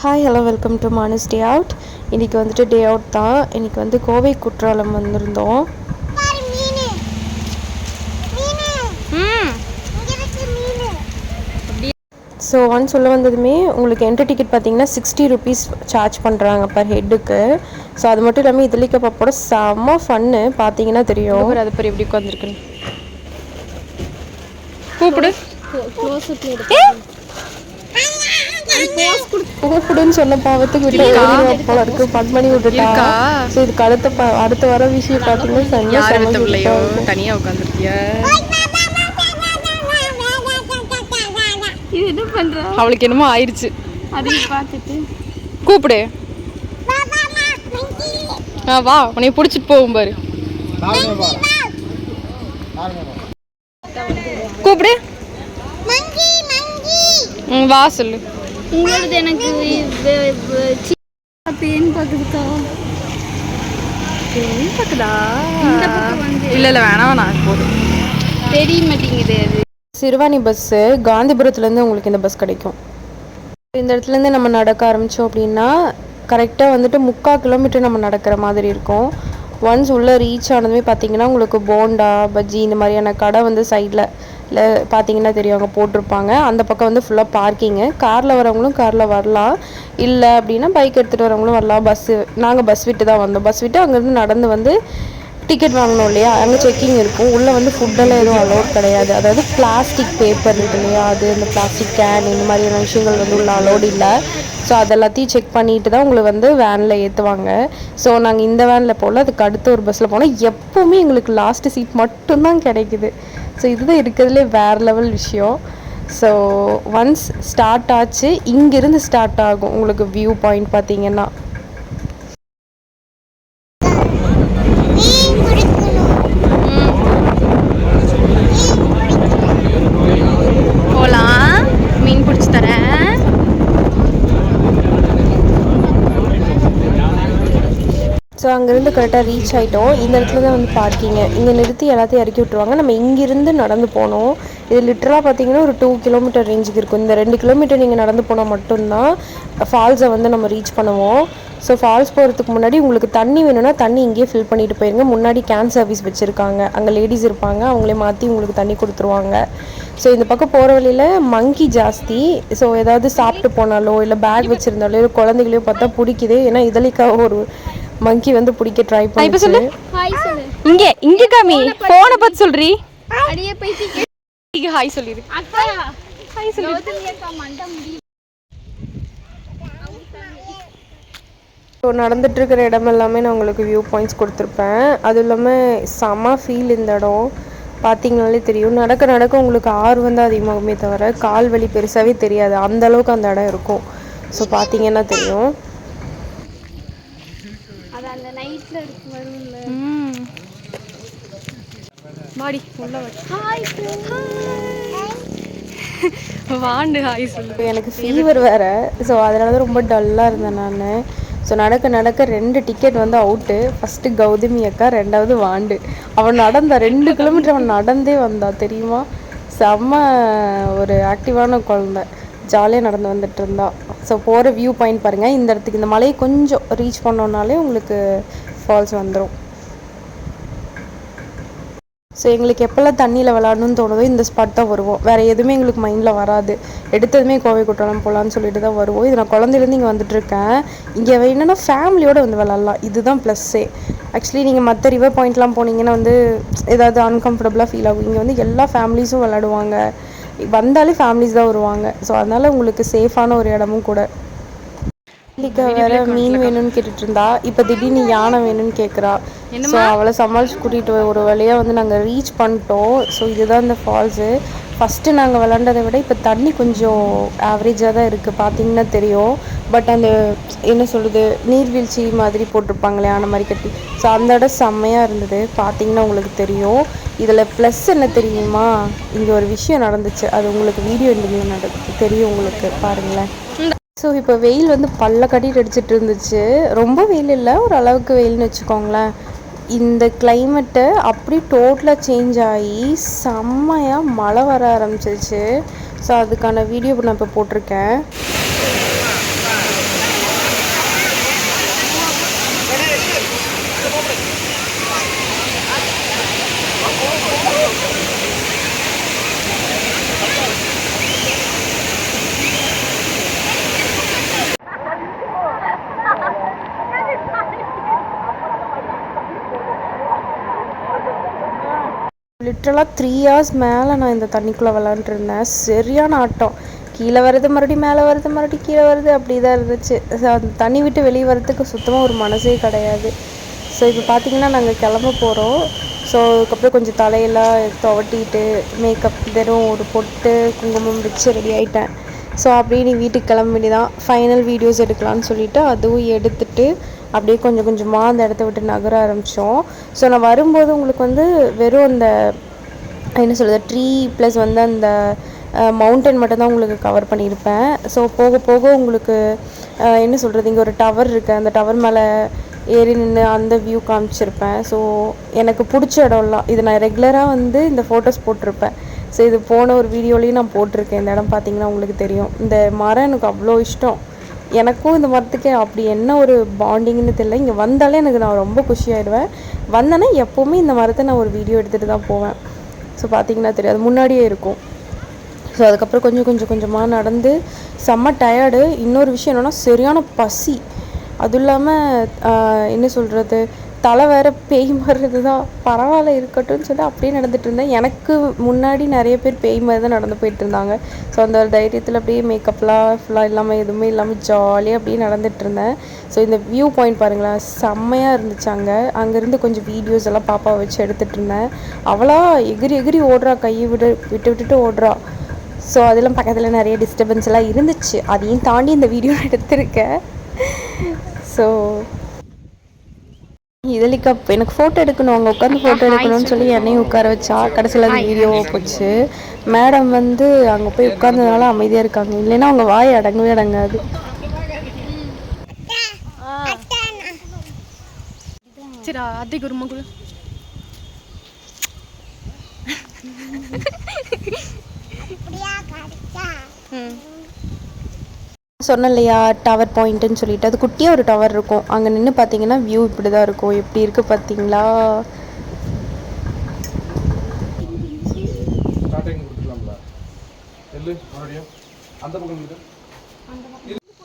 Hi hello welcome to Manas day out. இன்றைக்கி வந்துட்டு day out தான். இன்றைக்கி வந்து கோவை குற்றாலம் வந்திருந்தோம். ஸோ ஒன்ஸ் சொல்ல வந்ததுமே உங்களுக்கு என்ட்ரி டிக்கெட் பார்த்தீங்கன்னா 60 rupees சார்ஜ் பண்ணுறாங்க பர் ஹெட்டுக்கு. ஸோ அது மட்டும் இல்லாமல் இதுலிக்க பாப்போட செம்ம ஃபன்னு பார்த்தீங்கன்னா தெரியும். அது பேர் எப்படி உட்காந்துருக்குன்னு கூப்பிடு கூப்பிடுன்னு சொன்ன பாவத்துக்கு விட்டு போல இருக்கு. பட் பண்ணி விட்டுட்டா. ஸோ இதுக்கு அடுத்த வர விஷயம் பார்த்தீங்கன்னா தனியாக உட்காந்துருக்கியா அவளுக்கு என்னமோ ஆயிடுச்சு. அதையும் பார்த்துட்டு கூப்பிடு. வா உன்னை பிடிச்சிட்டு போகும் பாரு. கூப்பிடு. வா சொல்லு. உங்களோடது எனக்கு பேன் பார்க்குதுக்கா. பேன் பார்க்குதா? இல்லை வேணாம் நான் போதும். தெரிய மாட்டேங்குது. அது சிறுவாணி பஸ்ஸு காந்திபுரத்துலேருந்து உங்களுக்கு இந்த பஸ் கிடைக்கும். இந்த இடத்துலேருந்து நம்ம நடக்க ஆரம்பித்தோம் அப்படின்னா கரெக்டாக வந்துட்டு 3/4 கிலோமீட்டர் நம்ம நடக்கிற மாதிரி இருக்கும். ஒன்ஸ் உள்ளே ரீச் ஆனதுமே பார்த்தீங்கன்னா உங்களுக்கு போண்டா பஜ்ஜி இந்த மாதிரியான கடை வந்து சைடில் பார்த்தீங்கன்னா தெரியும் அங்கே போட்டிருப்பாங்க. அந்த பக்கம் வந்து ஃபுல்லாக பார்க்கிங்கு. காரில் வரவங்களும் காரில் வரலாம், இல்லை அப்படின்னா பைக் எடுத்துகிட்டு வரவங்களும் வரலாம். நாங்கள் பஸ் விட்டு தான் வந்தோம். பஸ் விட்டு அங்கேருந்து நடந்து வந்து டிக்கெட் வாங்கணும் இல்லையா, அங்கே செக்கிங் இருக்கும். உள்ளே வந்து ஃபுட்டெல்லாம் எதுவும் அலோட் கிடையாது. அதாவது பிளாஸ்டிக் பேப்பர் இருக்கு இல்லையா, அது இந்த பிளாஸ்டிக் கேன் இந்த மாதிரியான விஷயங்கள் வந்து உள்ள அலோடு இல்லை. ஸோ அதெல்லாத்தையும் செக் பண்ணிட்டு தான் உங்களை வந்து வேனில் ஏற்றுவாங்க. ஸோ நாங்கள் இந்த வேனில் போல் அதுக்கு அடுத்த ஒரு பஸ்ஸில் போனால் எப்போவுமே எங்களுக்கு லாஸ்ட்டு சீட் மட்டும்தான் கிடைக்குது. ஸோ இதுதான் இருக்கிறதுலே வேறு லெவல் விஷயம். ஸோ ஒன்ஸ் ஸ்டார்ட் ஆச்சு, இங்கேருந்து ஸ்டார்ட் ஆகும் உங்களுக்கு வியூ பாயிண்ட் பார்த்தீங்கன்னா. ஸோ அங்கேருந்து கரெக்டாக ரீச் ஆகிட்டோம். இந்த இடத்துல தான் வந்து பார்க்கிங்க. இங்கே நிறுத்தி எல்லாத்தையும் இறக்கி விட்ருவாங்க. நம்ம இங்கேருந்து நடந்து போனோம். இது லிட்டராக பார்த்தீங்கன்னா ஒரு 2 கிலோமீட்டர் ரேஞ்சுக்கு இருக்கும். இந்த 2 கிலோமீட்டர் நீங்கள் நடந்து போனால் மட்டும்தான் ஃபால்ஸை வந்து நம்ம ரீச் பண்ணுவோம். ஸோ ஃபால்ஸ் போகிறதுக்கு முன்னாடி உங்களுக்கு தண்ணி வேணும்னா தண்ணி இங்கேயே ஃபில் பண்ணிட்டு போயிருங்க. முன்னாடி கேன் சர்வீஸ் வச்சுருக்காங்க. அங்கே லேடிஸ் இருப்பாங்க, அவங்களே மாற்றி உங்களுக்கு தண்ணி கொடுத்துருவாங்க. ஸோ இந்த பக்கம் போகிற வழியில் மங்கி ஜாஸ்தி. ஸோ ஏதாவது சாப்பிட்டு போனாலோ இல்லை பேக் வச்சுருந்தாலோ இல்லை குழந்தைகளையோ பார்த்தா பிடிக்குது. ஏன்னா இதழிக்காக ஒரு மங்கி வந்து பிடிக்க ட்ரை பண்ணி சொல்லு. இங்க காமி போனை பார்த்து சொல்றீ. அடியே பைத்தியம் ஹாய் சொல்லிடு. அக்கா ஹாய் சொல்லிடு. ஸோ நடந்துட்டு இருக்கிற இடம் எல்லாமே நான் உங்களுக்கு வியூ பாயிண்ட்ஸ் கொடுத்துருப்பேன். அதுவும் இல்லாமல் செம ஃபீல் இந்த இடம் பார்த்தீங்கனாலே தெரியும். நடக்க நடக்க உங்களுக்கு ஆர்வம் தான் அதிகமாகுமே தவிர கால் வலி பெருசாகவே தெரியாது. அந்த அளவுக்கு அந்த இடம் இருக்கும். ஸோ பார்த்தீங்கன்னா தெரியும். அந்த நைட்ல இருக்கு வரும்ல. மாடி உள்ள ஹாய் வாண்டு ஹாய் சொல்லு. எனக்கு ஃபீவர் வேறு. ஸோ அதனால தான் ரொம்ப டல்லாக இருந்தேன் நான். ஸோ நடக்க நடக்க 2 டிக்கெட் வந்து அவுட்டு. ஃபஸ்ட்டு கௌதமி அக்கா, 2வது வாண்டு. அவன் நடந்தா 2 கிலோமீட்டர் அவன் நடந்தே வந்தா தெரியுமா. செம்ம ஒரு ஆக்டிவான குழந்தை, ஜாலியாக நடந்து வந்துட்டு இருந்தா. ஸோ போகிற வியூ பாயிண்ட் பாருங்கள். இந்த இடத்துக்கு இந்த மலையை கொஞ்சம் ரீச் பண்ணோன்னாலே உங்களுக்கு ஃபால்ஸ் வந்துடும். ஸோ எங்களுக்கு எப்போல்லாம் தண்ணியில் விளாடணும்னு தோணுதோ இந்த ஸ்பாட் தான் வருவோம். வேறு எதுவுமே எங்களுக்கு மைண்டில் வராது. எடுத்ததுமே கோவை குற்றாலம் போகலான்னு சொல்லிட்டு தான் வருவோம். இது நான் குழந்தையிலேருந்து இங்கே வந்துட்டுருக்கேன். இங்கே என்னென்னா ஃபேமிலியோடு வந்து விளாட்லாம். இதுதான் ப்ளஸ்ஸே. ஆக்சுவலி நீங்கள் மற்ற ரிவர் பாயிண்ட்லாம் போனீங்கன்னா வந்து ஏதாவது அன்கம்ஃபர்டபுளாக ஃபீல் ஆகும். இங்கே வந்து எல்லா ஃபேமிலிஸும் விளாடுவாங்க. வந்தாலே ஃபேமிலிஸ் தான் வருவாங்க. ஸோ அதனால் உங்களுக்கு சேஃபான ஒரு இடமும் கூட. வேற மீன் வேணும்னு கேட்டுட்டு இருந்தா, இப்போ திடீர்னு யானை வேணும்னு கேட்குறா. ஸோ அவளை சமாளிச்சு கூட்டிகிட்டு ஒரு வழியாக வந்து நாங்கள் ரீச் பண்ணிட்டோம். ஸோ இதுதான் இந்த ஃபால்ஸு. ஃபஸ்ட்டு நாங்கள் விளாண்டதை விட இப்போ தண்ணி கொஞ்சம் ஆவரேஜாக தான் இருக்குது, பார்த்தீங்கன்னா தெரியும். பட் அந்த என்ன சொல்கிறது, நீர்வீழ்ச்சி மாதிரி போட்டிருப்பாங்களே அந்த மாதிரி கட்டி. ஸோ அந்த இடம் செம்மையாக இருந்தது, பார்த்தீங்கன்னா உங்களுக்கு தெரியும். இதில் ப்ளஸ் என்ன தெரியுமா, இங்கே ஒரு விஷயம் நடந்துச்சு. அது உங்களுக்கு வீடியோ எண்டிங்கில் தெரியும் உங்களுக்கு, பாருங்களேன். ஸோ இப்போ வெயில் வந்து பல்ல கட்டிட்டு அடிச்சிட்டு இருந்துச்சு. ரொம்ப வெயில் இல்லை, ஒரு அளவுக்கு வெயில்னு வச்சுக்கோங்களேன். இந்த கிளைமேட்டு அப்படி டோட்டலாக சேஞ்ச் ஆகி செம்மையாக மழை வர ஆரம்பிச்சிருச்சு. ஸோ அதுக்கான வீடியோ நான் இப்போ போட்டிருக்கேன். லிட்ரலாக 3 hours மேலே நான் இந்த தண்ணிக்குள்ளே விளாண்டுருந்தேன். சரியான ஆட்டம். கீழே வருது மறுபடியும் மேலே வருது மறுபடியும் கீழே வருது அப்படி தான் இருந்துச்சு. ஸோ அந்த தண்ணி விட்டு வெளியே வரதுக்கு சுத்தமாக ஒரு மனசே கிடையாது. ஸோ இப்போ பார்த்திங்கன்னா நாங்கள் கிளம்ப போகிறோம். ஸோ அதுக்கப்புறம் கொஞ்சம் தலையெல்லாம் துவட்டிட்டு மேக்கப் வெறும் ஒரு பொட்டு குங்குமம் வச்சு ரெடி ஆகிட்டேன். ஸோ அப்படியே நீ வீட்டுக்கு கிளம்ப வேண்டியதான். ஃபைனல் வீடியோஸ் எடுக்கலான்னு சொல்லிவிட்டு அதுவும் எடுத்துகிட்டு அப்படியே கொஞ்சம் கொஞ்சமாக அந்த இடத்த விட்டு நகர ஆரம்பித்தோம். ஸோ நான் வரும்போது உங்களுக்கு வந்து வெறும் அந்த என்ன சொல்கிறது ட்ரீ ப்ளஸ் வந்து அந்த மவுண்டன் மட்டும்தான் உங்களுக்கு கவர் பண்ணியிருப்பேன். ஸோ போக போக உங்களுக்கு என்ன சொல்கிறது இங்கே ஒரு டவர் இருக்குது, அந்த டவர் மேலே ஏறி நின்று அந்த வியூ காமிச்சிருப்பேன். ஸோ எனக்கு பிடிச்ச இடம்லாம் இது நான் ரெகுலராக வந்து இந்த ஃபோட்டோஸ் போட்டிருப்பேன். ஸோ இது போன ஒரு வீடியோலையும் நான் போட்டிருக்கேன். இந்த இடம் பார்த்திங்கன்னா உங்களுக்கு தெரியும். இந்த மரம் எனக்கு அவ்வளோ இஷ்டம். எனக்கும் இந்த மரத்துக்கு அப்படி என்ன ஒரு பாண்டிங்னு தெரியல. இங்கே வந்தாலே எனக்கு நான் ரொம்ப குஷியாகிடுவேன். வந்தேன்னா எப்போவுமே இந்த மரத்தை நான் ஒரு வீடியோ எடுத்துகிட்டு தான் போவேன். ஸோ பார்த்திங்கன்னா தெரியும், அது முன்னாடியே இருக்கும். ஸோ அதுக்கப்புறம் கொஞ்சம் கொஞ்சமாக நடந்து செம்ம டயர்டு. இன்னொரு விஷயம் என்னென்னா சரியான பசி. அதுவும் இல்லாமல் என்ன சொல்கிறது தலை வேறு பேய் மாறுறது தான். பரவாயில்ல இருக்கட்டும்னு சொல்லி அப்படியே நடந்துகிட்டு இருந்தேன். எனக்கு முன்னாடி நிறைய பேர் பேய் மாதிரி தான் நடந்து போயிட்டு இருந்தாங்க. ஸோ அந்த ஒரு தைரியத்தில் அப்படியே மேக்கப்லாம் ஃபுல்லாக இல்லாமல் எதுவுமே இல்லாமல் ஜாலியாக அப்படியே நடந்துகிட்டு இருந்தேன். ஸோ இந்த வியூ பாயிண்ட் பாருங்களேன், செம்மையாக இருந்துச்சு. அங்கேருந்து கொஞ்சம் வீடியோஸ் எல்லாம் பாப்பாவை வச்சு எடுத்துகிட்டு இருந்தேன். அவளா எகிரி எகிரி ஓடுறா, கையை விட்டுட்டு ஓடுறா. ஸோ அதெல்லாம் பக்கத்தில் நிறைய டிஸ்டர்பன்ஸ் எல்லாம் இருந்துச்சு. அதையும் தாண்டி இந்த வீடியோ எடுத்திருக்கேன். ஸோ இதழிக்கா எனக்கு ஃபோட்டோ எடுக்கணும், அவங்க உட்காந்து ஃபோட்டோ எடுக்கணும்னு சொல்லி என்னையும் உட்கார வச்சா. கடைசியில் அந்த வீடியோவை போச்சு. மேடம் வந்து அங்கே போய் உட்கார்ந்ததுனால அமைதியாக இருக்காங்க. இல்லைன்னா அவங்க வாய் அடங்கவே அடங்காது. சரி அத்தைக்கு ஒரு மகுள் சொன்னேன் இல்லையா டவர் பாயிண்ட்டுன்னு சொல்லிட்டு, அது குட்டியாக ஒரு டவர் இருக்கும். அங்கே நின்று பார்த்தீங்கன்னா வியூ இப்படி தான் இருக்கும். எப்படி இருக்குது பார்த்தீங்களா?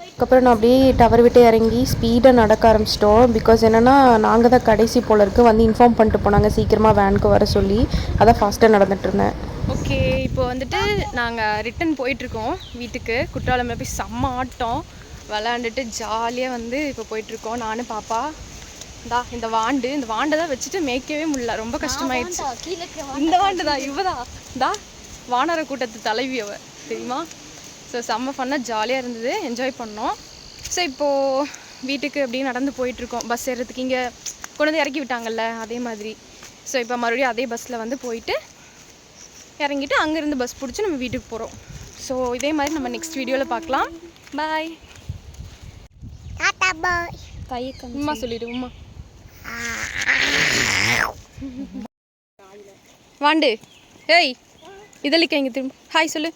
அதுக்கப்புறம் நான் அப்படியே டவர் விட்டு இறங்கி ஸ்பீடாக நடக்க ஆரம்பிச்சிட்டோம். பிகாஸ் என்னென்னா நாங்கள் தான் கடைசி போல் இருக்குது. வந்து இன்ஃபார்ம் பண்ணிட்டு போனாங்க சீக்கிரமாக வேனுக்கு வர சொல்லி. அதான் ஃபாஸ்ட்டாக நடந்துட்டு இருந்தேன். ஓகே, இப்போ வந்துட்டு நாங்கள் ரிட்டன் போயிட்டுருக்கோம் வீட்டுக்கு. குற்றாலமில் போய் செம்ம ஆட்டம் விளாண்டுட்டு ஜாலியாக வந்து இப்போ போயிட்டுருக்கோம். நானும் பாப்பா இந்த வாண்டை தான் வச்சுட்டு மேய்க்கவே முடியல, ரொம்ப கஷ்டமாயிடுச்சு. இந்த வாண்டு தான் இவதான் வானர கூட்டத்து தலைவி அவ தெரியுமா? ஸோ செம்ம ஃபன்னாக ஜாலியாக இருந்தது, என்ஜாய் பண்ணோம். ஸோ இப்போது வீட்டுக்கு அப்படியே நடந்து போயிட்டுருக்கோம். பஸ் ஏறுறதுக்கு இங்கே கொண்டு வந்து இறக்கி விட்டாங்கல்ல, அதே மாதிரி. ஸோ இப்போ மறுபடியும் அதே பஸ்ஸில் வந்து போயிட்டு இறங்கிட்டு அங்கேருந்து பஸ் பிடிச்சி நம்ம வீட்டுக்கு போகிறோம். ஸோ இதே மாதிரி நம்ம நெக்ஸ்ட் வீடியோவில் பார்க்கலாம். பாய். உம்மா சொல்லிடு. உம்மா வாண்டு ஏய் இதழிக்க இங்கே திரும்ப ஹாய் சொல்லு.